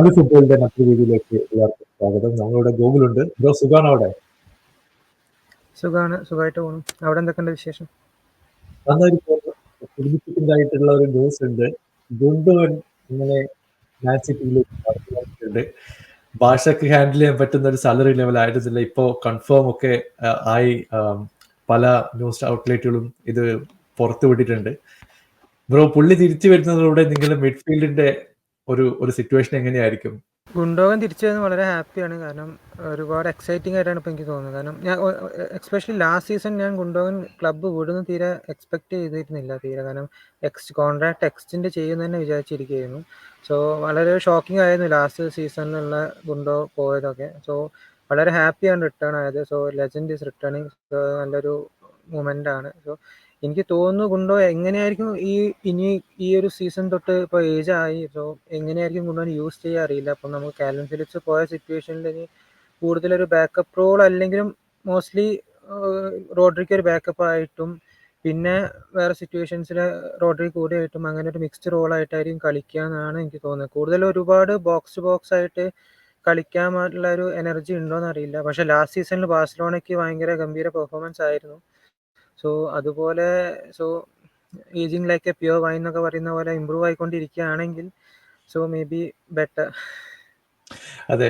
അത് ഫുട്ബോളിന്റെ മറ്റൊരു രീതിയിലേക്ക് എല്ലാവർക്കും സ്വാഗതം. നമ്മളിവിടെ ഗോകുലുണ്ട്. ബ്രോ സുഖാണോ അവിടെ? സുഖമായിട്ട് പോകുന്നു. അവിടെ എന്തൊക്കെയുണ്ട് വിശേഷം? നന്നായിട്ട് പോകുന്നു. സിഗ്നിഫിക്കന്റ് ആയിട്ടുള്ള ഒരു ന്യൂസ് ഉണ്ട്. ഗുണ്ടോൻ ഇങ്ങനെ മാൻ സിറ്റിയിലേക്ക് പറഞ്ഞിട്ടുണ്ട്. ഭാഷയ്ക്ക് ഹാൻഡിൽ ചെയ്യാൻ പറ്റുന്ന ഒരു സാലറി ലെവൽ ആയിരുന്നില്ല. ഇപ്പോൾ കൺഫേം ഒക്കെ ആയി. പല ന്യൂസ് ഔട്ട്ലെറ്റുകളും ഇത് പുറത്തുവിട്ടിട്ടുണ്ട്. ബ്രോ പുള്ളി തിരിച്ചു വരുന്നതോടെ നിങ്ങളുടെ മിഡ്ഫീൽഡിന്റെ ഒരു സിറ്റുവേഷൻ എങ്ങനെയായിരിക്കും? ഗുണ്ടോഗൻ തിരിച്ചു വരുന്നത് വളരെ ഹാപ്പിയാണ്. കാരണം ഒരുപാട് എക്സൈറ്റിംഗ് ആയിട്ടാണ് ഇപ്പോൾ എനിക്ക് തോന്നുന്നത്. കാരണം ഞാൻ എക്സ്പെഷ്യലി ലാസ്റ്റ് സീസൺ ഞാൻ ഗുണ്ടോഗൻ ക്ലബ്ബ് വിടുന്ന തീരെ എക്സ്പെക്ട് ചെയ്തിരുന്നില്ല തീരെ. കാരണം കോൺട്രാക്ട് എക്സ്റ്റെൻഡ് ചെയ്യുന്ന തന്നെ വിചാരിച്ചിരിക്കുകയായിരുന്നു. സോ വളരെ ഷോക്കിംഗ് ആയിരുന്നു ലാസ്റ്റ് സീസണിലുള്ള ഗുണ്ടോ പോയതൊക്കെ. സോ വളരെ ഹാപ്പിയാണ് റിട്ടേൺ ആയത്. So legend is returning. നല്ലൊരു മൊമെൻ്റ് ആണ്. സോ എനിക്ക് തോന്നുന്നു ഗുണ്ടോ എങ്ങനെയായിരിക്കും ഇനി ഈ ഒരു സീസൺ തൊട്ട് ഇപ്പോൾ ഏജ് ആയി. സോ എങ്ങനെയായിരിക്കും ഗുണ്ടോനെ യൂസ് ചെയ്യാൻ അറിയില്ല. അപ്പം നമുക്ക് കാൽവിൻ ഫിലിപ്സ് പോയ സിറ്റുവേഷനിൽ ഇനി കൂടുതലൊരു ബാക്കപ്പ് റോൾ അല്ലെങ്കിലും മോസ്റ്റ്ലി റോഡ്രിക്ക് ഒരു ബാക്കപ്പ് ആയിട്ടും പിന്നെ വേറെ സിറ്റുവേഷൻസിൽ റോഡ്രി കൂടെ ആയിട്ടും അങ്ങനെ ഒരു മിക്സ്ഡ് റോളായിട്ടായിരിക്കും കളിക്കുക എന്നാണ് എനിക്ക് തോന്നുന്നത്. കൂടുതൽ ഒരുപാട് ബോക്സ് ആയിട്ട് കളിക്കാനുള്ള ഒരു എനർജി ഉണ്ടോയെന്ന് അറിയില്ല. പക്ഷേ ലാസ്റ്റ് സീസണിൽ ബാഴ്സലോണയ്ക്ക് ഭയങ്കര ഗംഭീര പെർഫോമൻസ് ആയിരുന്നു. സോ അതുപോലെ ageing like a pure wine എന്നൊക്കെ പറയുന്ന പോലെ ഇമ്പ്രൂവ് ആയിക്കൊണ്ടിരിക്കുകയാണെങ്കിൽ സോ മേ ബി ബെറ്റർ. അതെ,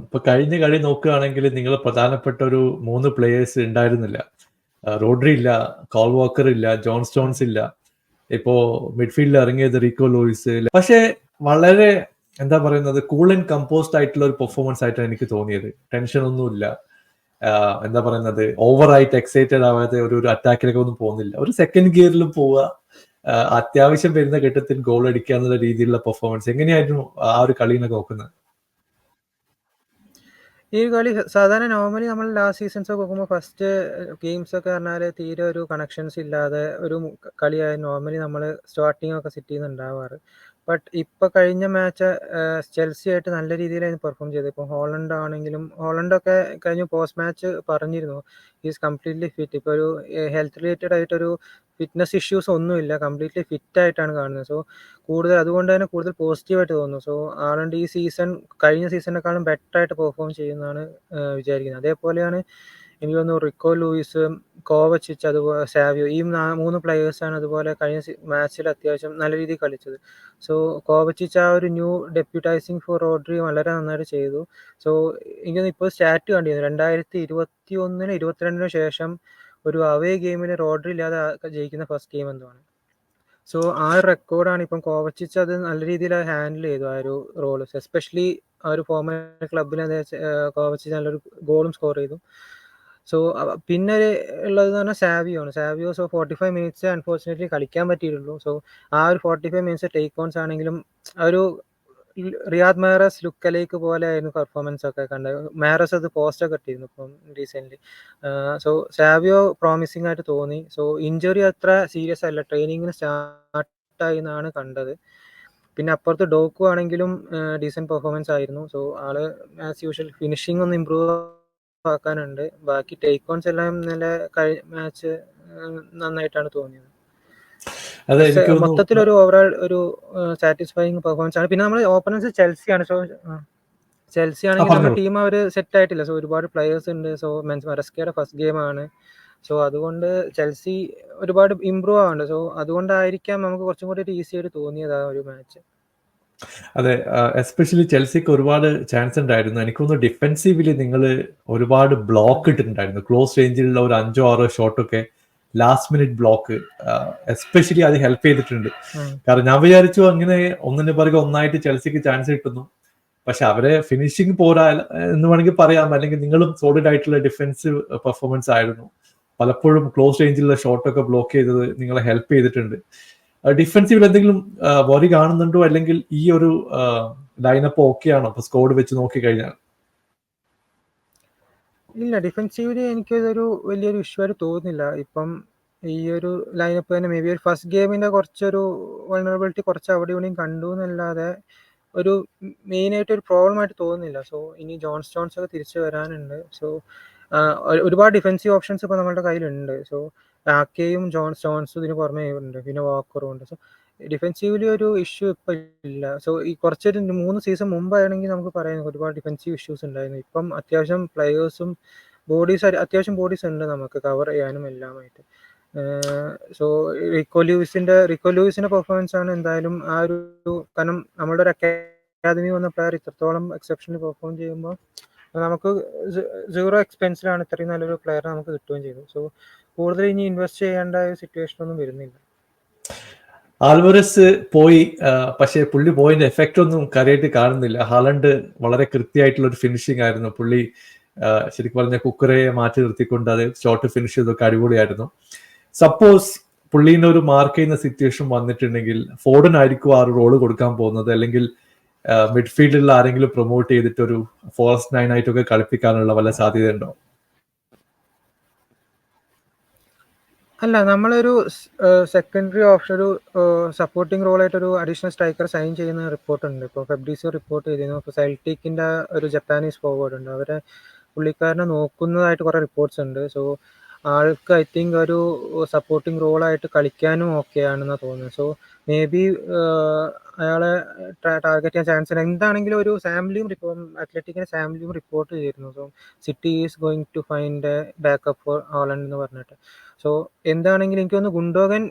ഇപ്പൊ കഴിഞ്ഞ കളി നോക്കുകയാണെങ്കിൽ നിങ്ങൾ പ്രധാനപ്പെട്ട ഒരു 3 പ്ലേയേഴ്സ് ഉണ്ടായിരുന്നില്ല. റോഡ്രി ഇല്ല, കോൾ വാക്കർ ഇല്ല, ജോൺ സ്റ്റോൺസ് ഇല്ല. ഇപ്പോ മിഡ്ഫീൽഡിൽ ഇറങ്ങിയത് റിക്കോ ലൂയിസ്. പക്ഷേ വളരെ എന്താ പറയുന്നത്, കൂൾ ആൻഡ് കമ്പോസ്ഡ് ആയിട്ടുള്ള ഒരു പെർഫോമൻസ് ആയിട്ടാണ് എനിക്ക് തോന്നിയത്. ടെൻഷൻ ഒന്നുമില്ല. എന്താ പറയുന്നത്, ഓവറായിട്ട് എക്സൈറ്റഡ് ആവാതെ ഒരു അറ്റാക്കിലൊക്കെ ഒന്നും പോകുന്നില്ല. ഒരു സെക്കൻഡ് ഗിയറിലും പോവുക, അത്യാവശ്യം വരുന്ന ഘട്ടത്തിൽ ഗോൾ അടിക്കുക എന്നുള്ള രീതിയിലുള്ള പെർഫോമൻസ്. എങ്ങനെയായിരുന്നു ആ ഒരു കളിനെ നോക്കുന്നത്? ഈ കളി സാധാരണ നോർമലി നമ്മൾ ലാസ്റ്റ് സീസൺസ് ഒക്കെ നോക്കുമ്പോൾ ഫസ്റ്റ് ഗെയിംസ് ഒക്കെ പറഞ്ഞാൽ തീരെ ഒരു കണക്ഷൻസ് ഇല്ലാതെ ഒരു കളിയായി നോർമലി നമ്മൾ സ്റ്റാർട്ടിങ് ഒക്കെ സെറ്റ് ചെയ്യുന്നുണ്ടാവാറ്. ബട്ട് ഇപ്പോൾ കഴിഞ്ഞ മാച്ച് ചെൽസി ആയിട്ട് നല്ല രീതിയിലായിരുന്നു പെർഫോം ചെയ്തത്. ഇപ്പോൾ ഹോളണ്ട് ആണെങ്കിലും ഹോളണ്ടൊക്കെ കഴിഞ്ഞ പോസ്റ്റ് മാച്ച് പറഞ്ഞിരുന്നു ഈസ് കംപ്ലീറ്റ്ലി ഫിറ്റ്. ഇപ്പോൾ ഒരു ഹെൽത്ത് റിലേറ്റഡ് ആയിട്ടൊരു ഫിറ്റ്നസ് ഇഷ്യൂസ് ഒന്നുമില്ല, കംപ്ലീറ്റ്ലി ഫിറ്റ് ആയിട്ടാണ് കാണുന്നത്. സോ അതുകൊണ്ട് തന്നെ കൂടുതൽ പോസിറ്റീവായിട്ട് തോന്നുന്നു. സോ ആളുണ്ട് ഈ സീസൺ കഴിഞ്ഞ സീസണിനെക്കാളും ബെറ്റർ ആയിട്ട് പെർഫോം ചെയ്യുന്നതാണ് വിചാരിക്കുന്നത്. അതേപോലെയാണ് എനിക്ക് തോന്നുന്നു റിക്കോ ലൂയിസ്, കോവച്ചിച്ച്, അതുപോലെ സാവിയോ, ഈ 3 പ്ലെയേഴ്സാണ് അതുപോലെ കഴിഞ്ഞ മാച്ചിൽ അത്യാവശ്യം നല്ല രീതിയിൽ കളിച്ചത്. സോ കോവച്ചിച്ച് ആ ഒരു ന്യൂ ഡെപ്യൂട്ടൈസിങ് ഫോർ റോഡ്രി വളരെ നന്നായിട്ട് ചെയ്തു. സോ എനിക്ക് ഇപ്പോൾ സ്റ്റാറ്റ് കണ്ടിരുന്നു 2021 22 ശേഷം ഒരു അവേ ഗെയിമിൽ റോഡ്രി ഇല്ലാതെ ജയിക്കുന്ന ഫസ്റ്റ് ഗെയിം എന്താണ്. സോ ആ ഒരു റെക്കോർഡാണ് ഇപ്പം കോവച്ചിച്ച് അത് നല്ല രീതിയിൽ ഹാൻഡിൽ ചെയ്തു ആ ഒരു റോള്. എസ്പെഷ്യലി ആ ഒരു ഫോമർ ക്ലബിൽ കോവച്ചിച്ച് നല്ലൊരു ഗോളും സ്കോർ ചെയ്തു. സോ പിന്നെ ഉള്ളതെന്ന് പറഞ്ഞാൽ സാവിയോ 45 മിനിറ്റ്സ് അൺഫോർച്ചുനേറ്റ്ലി കളിക്കാൻ പറ്റിയിട്ടുള്ളൂ. സോ ആ ഒരു 45 മിനിറ്റ്സ് ടേക്ക് ഓൺസ് ആണെങ്കിലും ആ ഒരു റിയാദ് മെഹ്റസ് ലുക്കലേക്ക് പോലെ ആയിരുന്നു പെർഫോമൻസ് ഒക്കെ കണ്ടത്. മെഹ്റസ് അത് പോസ്റ്റൊക്കെ ഇട്ടിരുന്നു ഇപ്പം റീസെൻ്റ്ലി. സോ സാവിയോ പ്രോമിസിംഗ് ആയിട്ട് തോന്നി. സോ ഇഞ്ചുറി അത്ര സീരിയസ് അല്ല, ട്രെയിനിങ്ങിന് സ്റ്റാർട്ടായി എന്നാണ് കണ്ടത്. പിന്നെ അപ്പുറത്ത് ഡോക്കു ആണെങ്കിലും ഡീസൻറ്റ് പെർഫോമൻസ് ആയിരുന്നു. സോ ആള് ആസ് യൂഷ്വൽ ഫിനിഷിംഗ് ഒന്ന് ഇമ്പ്രൂവ് ആക്കാനുണ്ട്. ബാക്കി ടേക്ക് ഓൺസ് എല്ലാം നല്ല മാച്ച് നന്നായിട്ടാണ് തോന്നിയത്. അതെ, എനിക്ക് മൊത്തത്തിലൊരു ഓവറോൾ ഒരു സാറ്റിസ്ഫൈങ് പെർഫോമൻസ് ആണ്. പിന്നെ നമ്മൾ ഓപ്പണൻസ് ചെൽസിയാണ്. സോ ചെൽസി ആണെങ്കിൽ നമ്മുടെ ടീം അവർ സെറ്റ് ആയിട്ടില്ല. സോ ഒരുപാട് പ്ലെയേഴ്സ് ഉണ്ട്. സോ മറസ്കയുടെ ഫസ്റ്റ് ഗെയിമാണ്. സോ അതുകൊണ്ട് ചെൽസി ഒരുപാട് ഇമ്പ്രൂവ് ആവുന്നുണ്ട്. സോ അതുകൊണ്ടായിരിക്കാം നമുക്ക് കുറച്ചും കൂടി ഒരു ഈസി ആയിട്ട് തോന്നിയത് ആ ഒരു മാച്ച്. അതെ, എസ്പെഷ്യലി ചെൽസിക്ക് ഒരുപാട് ചാൻസ് ഉണ്ടായിരുന്നു. എനിക്കൊന്ന് ഡിഫെൻസീവില് നിങ്ങൾ ഒരുപാട് ബ്ലോക്ക് ഇട്ടിട്ടുണ്ടായിരുന്നു. ക്ലോസ് റേഞ്ചിലുള്ള ഒരു 5 6 ഷോട്ടൊക്കെ ലാസ്റ്റ് മിനിറ്റ് ബ്ലോക്ക് എസ്പെഷ്യലി അത് ഹെൽപ്പ് ചെയ്തിട്ടുണ്ട്. കാരണം ഞാൻ വിചാരിച്ചു അങ്ങനെ ഒന്നിന് പിറകെ ഒന്നായിട്ട് ചെൽസിക്ക് ചാൻസ് കിട്ടുന്നു. പക്ഷെ അവരെ ഫിനിഷിംഗ് പോരാ എന്ന് വേണമെങ്കിൽ പറയാം. അല്ലെങ്കിൽ നിങ്ങളും സോളിഡ് ആയിട്ടുള്ള ഡിഫെൻസീവ് പെർഫോമൻസ് ആയിരുന്നു. പലപ്പോഴും ക്ലോസ് റേഞ്ചിലുള്ള ഷോട്ടൊക്കെ ബ്ലോക്ക് ചെയ്തത് നിങ്ങളെ ഹെൽപ്പ് ചെയ്തിട്ടുണ്ട്. ഡിഫെൻസീവിൽ എന്തെങ്കിലും വറി കാണുന്നുണ്ടോ, അല്ലെങ്കിൽ ഈ ഒരു ലൈനപ്പ് ഓക്കെ ആണോ ഇപ്പൊ സ്കോഡ് വെച്ച് നോക്കി കഴിഞ്ഞാൽ? ഇല്ല, ഡിഫെൻസീവില് എനിക്കിതൊരു വലിയൊരു ഇഷ്യൂ ആയിട്ട് തോന്നുന്നില്ല. ഇപ്പം ഈ ഒരു ലൈനപ്പ് തന്നെ മേ ബി ഒരു ഫസ്റ്റ് ഗെയിമിന്റെ കുറച്ചൊരു വൾണറബിലിറ്റി കുറച്ച് അവിടെ ഇവിടെയും കണ്ടു എന്നല്ലാതെ ഒരു മെയിനായിട്ട് ഒരു പ്രോബ്ലം ആയിട്ട് തോന്നുന്നില്ല. സോ ഇനി ജോൺ സ്റ്റോൺസ് ഒക്കെ തിരിച്ചു വരാനുണ്ട്. സോ ഒരുപാട് ഡിഫെൻസീവ് ഓപ്ഷൻസ് ഇപ്പോൾ നമ്മുടെ കയ്യിലുണ്ട്. സോ ആക്കെയും ജോൺ സ്റ്റോൺസും ഇതിന് പുറമേ ഉണ്ട്, പിന്നെ വാക്കറും ഉണ്ട്. സോ ഡിഫെൻസീവ്ലി ഒരു ഇഷ്യൂ ഇപ്പം ഇല്ല. സോ ഈ കുറച്ചൊരു 3 സീസൺ മുമ്പാണെങ്കിൽ നമുക്ക് പറയാം ഒരുപാട് ഡിഫെൻസീവ് ഇഷ്യൂസ് ഉണ്ടായിരുന്നു. ഇപ്പം അത്യാവശ്യം പ്ലെയേഴ്സും അത്യാവശ്യം ബോഡീസ് ഉണ്ട് നമുക്ക് കവർ ചെയ്യാനും എല്ലാമായിട്ട്. സോ റിക്കോ ലൂയിസിന്റെ പെർഫോമൻസ് ആണ് എന്തായാലും ആ ഒരു കാരണം നമ്മുടെ ഒരു അക്കാദമി വന്ന പ്ലെയർ ഇത്രത്തോളം എക്സെപ്ഷണൽ പെർഫോം ചെയ്യുമ്പോൾ നമുക്ക് 0 എക്സ്പെൻസിലാണ് ഇത്രയും നല്ലൊരു പ്ലെയർ നമുക്ക് കിട്ടുകയും ചെയ്തു. സോ കൂടുതൽ ഇനി ഇൻവെസ്റ്റ് ചെയ്യേണ്ട സിറ്റുവേഷൻ ഒന്നും വരുന്നില്ല. ആൽവരസ് പോയി, പക്ഷേ പുള്ളി പോയതിന്റെ എഫക്റ്റ് ഒന്നും കാര്യമായിട്ട് കാണുന്നില്ല. ഹാലണ്ട് വളരെ കൃത്യമായിട്ടുള്ള ഒരു ഫിനിഷിംഗ് ആയിരുന്നു. പുള്ളി ശരിക്കും പറഞ്ഞ കുക്കറയെ മാറ്റി നിർത്തിക്കൊണ്ട് അത് ഷോട്ട് ഫിനിഷ് ചെയ്തൊക്കെ അടിപൊളിയായിരുന്നു. സപ്പോസ് പുള്ളീനെ ഒരു മാർക്ക് ചെയ്യുന്ന സിറ്റുവേഷൻ വന്നിട്ടുണ്ടെങ്കിൽ ഫോർഡൻ ആയിരിക്കും ആ ഒരു റോള് കൊടുക്കാൻ പോകുന്നത്, അല്ലെങ്കിൽ മിഡ്ഫീൽഡിൽ ആരെങ്കിലും പ്രൊമോട്ട് ചെയ്തിട്ട് ഒരു ഫോറസ്റ്റ് 9 ആയിട്ടൊക്കെ കളിപ്പിക്കാനുള്ള വല്ല സാധ്യതയുണ്ടോ? അല്ല, നമ്മളൊരു സെക്കൻഡറി ഓപ്ഷൻ ഒരു സപ്പോർട്ടിംഗ് റോളായിട്ട് ഒരു അഡീഷണൽ സ്ട്രൈക്കർ സൈൻ ചെയ്യുന്ന റിപ്പോർട്ട് ഉണ്ട്. ഇപ്പോൾ ഫെബ്രീസിയോ റിപ്പോർട്ട് ചെയ്തിരുന്നു. ഇപ്പോൾ സെൽറ്റിക്കിന്റെ ഒരു ജപ്പാനീസ് ഫോർവേഡ് ഉണ്ട്, അവരെ പുള്ളിക്കാരനെ നോക്കുന്നതായിട്ട് കുറേ റിപ്പോർട്ട്സ് ഉണ്ട്. സോ ആൾക്ക് ഐ തിങ്ക് ഒരു സപ്പോർട്ടിംഗ് റോളായിട്ട് കളിക്കാനും ഓക്കെ ആണെന്നാണ് തോന്നുന്നത്. സോ മേ ബി അയാളെ ടാർഗറ്റ് ചെയ്യാൻ ചാൻസ് ഉണ്ട്. എന്താണെങ്കിലും ഒരു അത്ലറ്റിക്കിന്റെ സാംലിയും റിപ്പോർട്ട് ചെയ്തിരുന്നു. So City is going to find a backup for Haaland എന്ന് പറഞ്ഞിട്ട്. സോ എന്താണെങ്കിലും എനിക്ക് തോന്നുന്നു ഗുണ്ടോഗൻ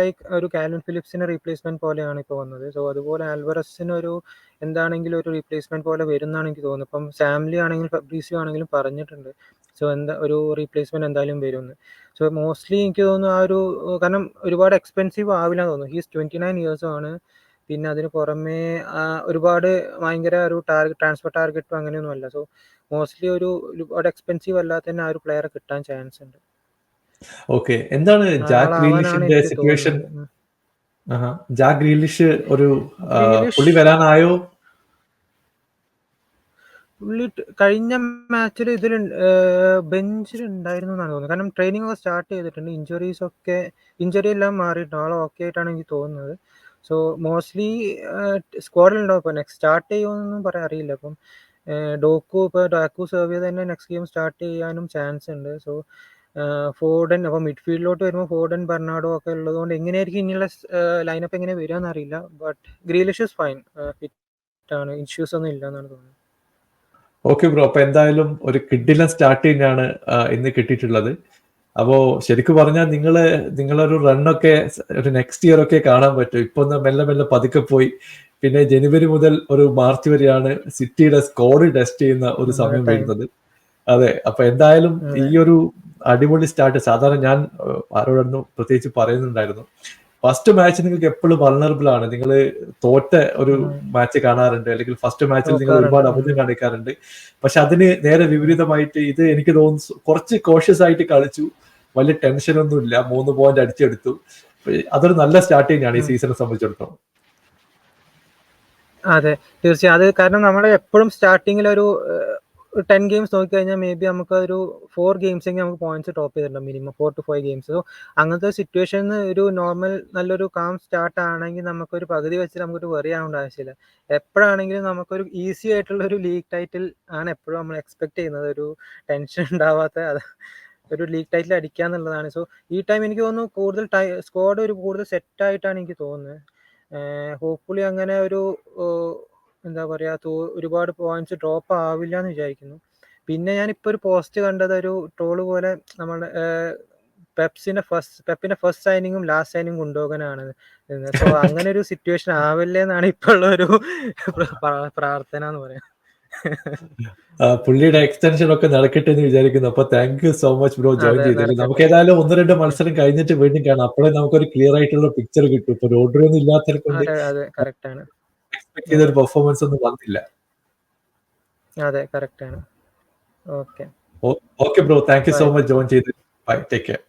ലൈക്ക് ഒരു കാൽവിൻ ഫിലിപ്സിന്റെ റീപ്ലേസ്മെന്റ് പോലെയാണ് ഇപ്പോൾ വന്നത്. സോ അതുപോലെ ആൽവറസിന് ഒരു എന്താണെങ്കിലും ഒരു റീപ്ലേസ്മെന്റ് പോലെ വരുന്നതാണ് എനിക്ക് തോന്നുന്നത്. ഇപ്പം സാംലി ആണെങ്കിലും ഫെബ്രീസിയോ ആണെങ്കിലും പറഞ്ഞിട്ടുണ്ട് സോ ഒരു റീപ്ലേസ്മെന്റ് എന്തായാലും വരുമെന്ന്. സോ മോസ്റ്റ്ലി എനിക്ക് തോന്നുന്നു ആ ഒരു കാരണം ഒരുപാട് എക്സ്പെൻസീവ് ആവില്ല തോന്നുന്നു. ഹീസ് 29 ഇയേഴ്സും ആണ്. പിന്നെ അതിന് പുറമേ ഒരുപാട് ഭയങ്കര ഒരു ട്രാൻസ്ഫർ ടാർഗറ്റും അങ്ങനെയൊന്നും അല്ല. സോ മോസ്റ്റ്ലി ഒരുപാട് എക്സ്പെൻസീവ് അല്ലാതെ തന്നെ ആ ഒരു പ്ലെയറെ കിട്ടാൻ ചാൻസ് ഉണ്ട്. ഓക്കെ, എന്താണ് ജാക്ക് ഗ്രീലിഷിന്റെ സിറ്റുവേഷൻ? ജാക്ക് ഗ്രീലിഷ് ഒരു പുള്ളി വരാനായോ? പുള്ളി കഴിഞ്ഞ മാച്ചിൽ ഇതിൽ ബെഞ്ചിൽ ഉണ്ടായിരുന്നു എന്നാണ് തോന്നുന്നത്. കാരണം ട്രെയിനിങ് ഒക്കെ സ്റ്റാർട്ട് ചെയ്തിട്ടുണ്ട്. ഇഞ്ചറി എല്ലാം മാറിയിട്ടുണ്ട്. ആൾ ഓക്കെ ആയിട്ടാണ് എനിക്ക് തോന്നുന്നത്. സോ മോസ്റ്റ്ലി സ്ക്വാഡിൽ ഉണ്ടാവും. ഇപ്പോൾ നെക്സ്റ്റ് സ്റ്റാർട്ട് ചെയ്യുമെന്നൊന്നും പറയാൻ അറിയില്ല. അപ്പം ഡാക്കു സെർവ് ചെയ്ത് തന്നെ നെക്സ്റ്റ് ഗെയിം സ്റ്റാർട്ട് ചെയ്യാനും ചാൻസ് ഉണ്ട്. സോ ഫോർഡൻ അപ്പോൾ മിഡ്ഫീൽഡിലോട്ട് വരുമ്പോൾ ഫോർഡൻ ബെർണാഡോ ഒക്കെ ഉള്ളതുകൊണ്ട് എങ്ങനെയായിരിക്കും ഇനിയുള്ള ലൈനപ്പ് എങ്ങനെ വരികയെന്ന് അറിയില്ല. But Grealish is fine, fit ആണ്, ഇഷ്യൂസ് ഒന്നും ഇല്ല എന്നാണ് തോന്നുന്നത്. ഓക്കെ ബ്രോ, അപ്പൊ എന്തായാലും ഒരു കിഡിലൻ സ്റ്റാർട്ടിംഗ് ആണ് ഇന്ന് കിട്ടിയിട്ടുള്ളത്. അപ്പോ ശരിക്കും പറഞ്ഞാൽ നിങ്ങളൊരു റണ്ണൊക്കെ ഒരു നെക്സ്റ്റ് ഇയർ ഒക്കെ കാണാൻ പറ്റും. ഇപ്പൊ ഒന്ന് മെല്ലെ മെല്ലെ പതുക്കെ പോയി, പിന്നെ ജനുവരി മുതൽ ഒരു മാർച്ച് വരെയാണ് സിറ്റിയുടെ സ്കോഡ് ടെസ്റ്റ് ചെയ്യുന്ന ഒരു സമയം വരുന്നത്. അതെ, അപ്പൊ എന്തായാലും ഈ ഒരു അടിപൊളി സ്റ്റാർട്ട് സാധാരണ ഞാൻ ആരോടൊന്നും പ്രത്യേകിച്ച് പറയുന്നുണ്ടായിരുന്നു, ഫസ്റ്റ് മാച്ച് നിങ്ങൾക്ക് എപ്പോഴും വൾണറബിൾ ആണ്. നിങ്ങൾ തോറ്റ ഒരു മാച്ച് കാണാറുണ്ട്, അല്ലെങ്കിൽ ഫസ്റ്റ് മാച്ചിൽ നിങ്ങൾ ഒരുപാട് അബദ്ധം കാണിക്കാറുണ്ട്. പക്ഷെ അതിന് നേരെ വിപരീതമായിട്ട് ഇത് എനിക്ക് തോന്നുന്നു കുറച്ച് കോഷ്യസ് ആയിട്ട് കളിച്ചു, വലിയ ടെൻഷനൊന്നും ഇല്ല, 3 പോയിന്റ് അടിച്ചെടുത്തു. അതൊരു നല്ല സ്റ്റാർട്ടിംഗ് ആണ് ഈ സീസണെ സംബന്ധിച്ചിടത്തോളം. അതെ, തീർച്ചയായും. അത് കാരണം നമ്മൾ എപ്പോഴും സ്റ്റാർട്ടിങ്ങിൽ ഒരു 10 ഗെയിംസ് നോക്കിക്കഴിഞ്ഞാൽ മേ ബി നമുക്ക് ഒരു 4 ഗെയിംസ് എങ്കിൽ നമുക്ക് പോയിന്റ്സ് ടോപ്പ് ചെയ്തിട്ടുണ്ടാവും, മിനിമം 4 to 5 ഗെയിംസ്. സോ അങ്ങനത്തെ സിറ്റുവേഷനിൽ ഒരു നോർമൽ നല്ലൊരു കാം സ്റ്റാർട്ട് ആണെങ്കിൽ നമുക്കൊരു പകുതി വെച്ച് നമുക്കൊരു വെറി ആവേണ്ട ആവശ്യമില്ല. എപ്പോഴാണെങ്കിലും നമുക്കൊരു ഈസി ആയിട്ടുള്ള ഒരു ലീഗ് ടൈറ്റിൽ ആണ് എപ്പോഴും നമ്മൾ എക്സ്പെക്ട് ചെയ്യുന്നത്. ഒരു ടെൻഷൻ ഉണ്ടാവാത്ത ഒരു ലീഗ് ടൈറ്റിൽ അടിക്കുക എന്നുള്ളതാണ്. സോ ഈ ടൈം എനിക്ക് തോന്നുന്നു കൂടുതൽ സ്ക്വാഡ് കൂടുതൽ സെറ്റ് ആയിട്ടാണ് എനിക്ക് തോന്നുന്നത്. ഹോപ്പ്ഫുള്ളി അങ്ങനെ ഒരു എന്താ പറയുക ഒരുപാട് പോയിന്റ്സ് ഡ്രോപ്പ് ആവില്ല എന്ന് വിചാരിക്കുന്നു. പിന്നെ ഞാനിപ്പോൾ ഒരു പോസ്റ്റ് കണ്ടത് ഒരു ട്രോള് പോലെ നമ്മുടെ പെപ്പിന്റെ ഫസ്റ്റ് സൈനിങ്ങും ലാസ്റ്റ് സൈനിങ്ങും കൊണ്ടുപോകാനാണ്. സോ അങ്ങനെ ഒരു സിറ്റുവേഷൻ ആവില്ലേ എന്നാണ് ഇപ്പോൾ ഉള്ള ഒരു പ്രാർത്ഥന എന്ന് പറയാം. പുള്ളിയുടെ എക്സ്റ്റൻഷൻ ഒക്കെ നടക്കട്ടെ എന്ന് വിചാരിക്കുന്നു. അപ്പൊ thank you so much bro join ചെയ്തത്. നമുക്ക് ഏതായാലും 1-2 മത്സരം കഴിഞ്ഞിട്ട് വീണ്ടും കാണാം. അപ്പോഴേ നമുക്കൊരു ക്ലിയർ ആയിട്ടുള്ള പിക്ചർ കിട്ടും. ഇപ്പൊ റോഡ്രി ഒന്നും ഇല്ലാത്തത് കൊണ്ട് എക്സ്പെക്ട് ചെയ്ത ഒരു പെർഫോമൻസ് ഒന്നും വന്നില്ല. അതെ, കറക്റ്റ് ആണ്. Okay bro, thank you so much join ചെയ്തത്. Bye, take care.